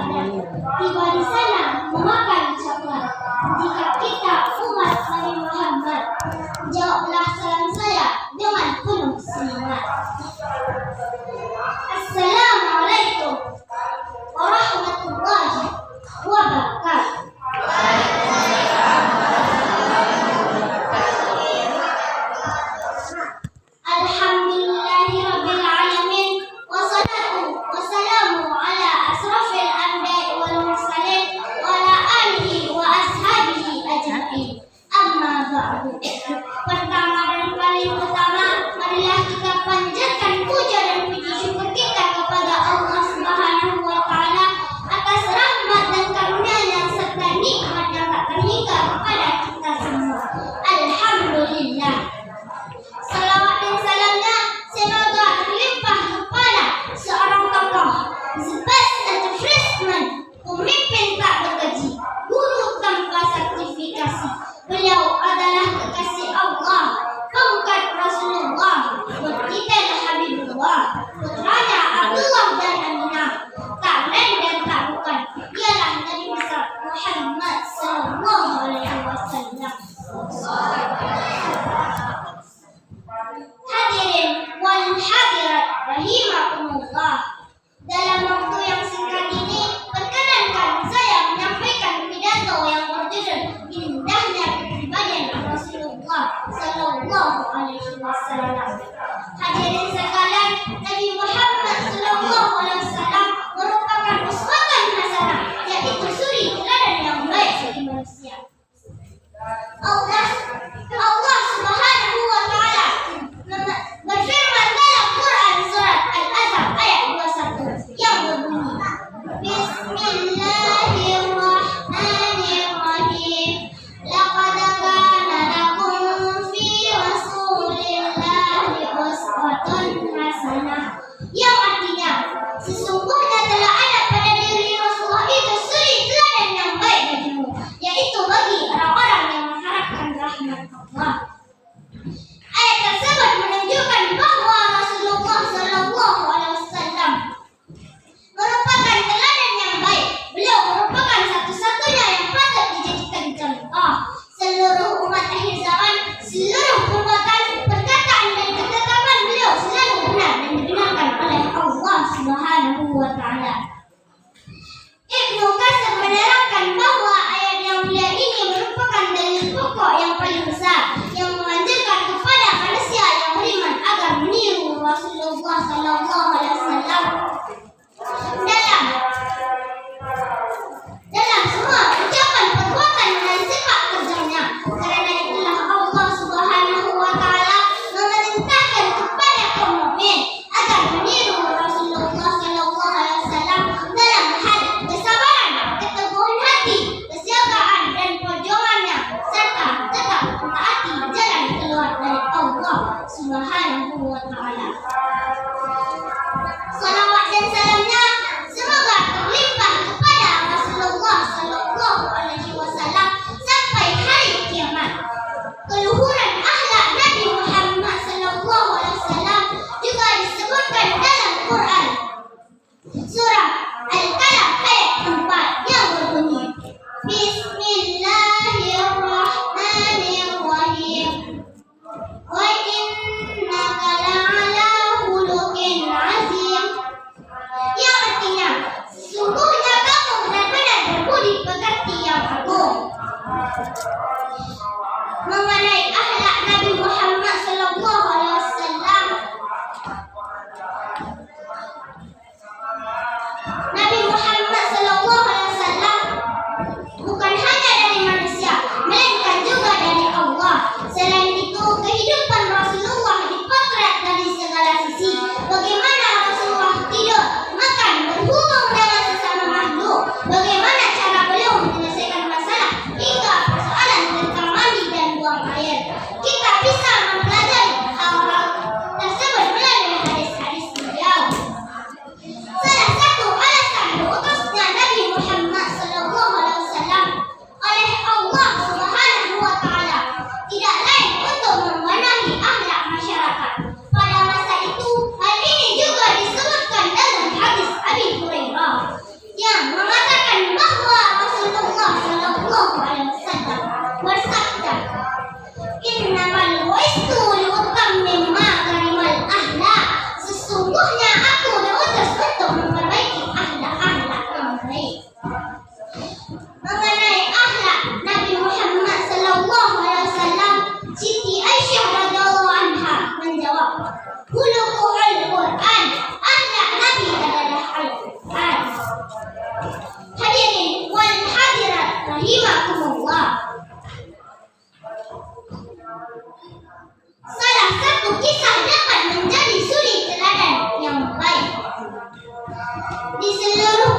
tiba di sana memakan coklat. Jika kita umat Nabi Muhammad, jawablah salam saya dengan penuh semangat. Assalamualaikum warahmatullahi wabarakatuh. Alhamdulillahirabbil alamin, wassalatu wassalamu ala asrofil anbiya'i wal mursalin wa ala alihi wa ashabihi ajma'in. Amma ba'du. Pertama dan paling utama, marilah kita panjatkan puja dan puji syukur kita kepada Allah Subhanahu wa taala atas rahmat dan karunia-Nya serta nikmat yang tak terhingga kepada kita semua. Alhamdulillah. Salawat dan salamnya semoga terlimpah kepada seorang tokoh, the best freshman, pemimpin tak bergaji, guru tanpa sertifikasi. Beliau adalah kekasih Allah, pengangkat Rasulullah, buat kita Habibullah, putranya Abdullah dan Aminah. Tak lain dan tak bukan, ialah Nabi besar Muhammad sallallahu alaihi wasallam. Hadirin wal hadirat rahimakumullah. Dalam waktu yang singkat ini, perkenankan saya menyampaikan pidato yang berjudul Indahnya Kepribadian Rasulullah sallallahu alaihi wasallam. Hadirin sekalian, Nabi Muhammad sallallahu alaihi wasallam merupakan uswatan hasanah, yaitu suri teladan yang baik bagi manusia. Allah Subhanahu wa taala berfirman dalam Quran surat Al-Azab ayat 21 yang berbunyi, Bismillahirrahmanirrahim. Laqad kana lakum fi Rasulillahi uswatun hasanah. Yang artinya, sesungguhnya telah ada pada diri Rasulullah itu suri teladan yang baik bagimu, yaitu bagi orang-orang yang mengharapkan rahmat Allah. Ayat tersebut menunjukkan bahwa Rasulullah sallallahu alaihi wasallam merupakan teladan yang baik. Beliau merupakan satu-satunya yang patut dijadikan contoh. Seluruh umat akhir zaman, seluruh perbuatan, perkataan dan ketetapan beliau selalu benar dan dibenarkan oleh Allah Subhanahu wa taala. Ibnu Katsir menerangkan bahwa ayat yang mulia ini merupakan dalil pokok yang paling besar yang menganjurkan kepada manusia yang beriman agar meniru Rasulullah sallallahu alaihi wasallam dalam semua ucapan, perbuatan dan sifat kerjanya. Karena itulah Allah Subhanahu wa taala memerintahkan kepada kaum mukmin agar meniru Rasulullah sallallahu alaihi wasallam dalam hal kesabaran, keteguhan hati, kesiagaan dan perjuangannya, serta tetap mentaati jalan keluar dari Allah Subhanahu wa taala. Salawat dan salamnya seluruh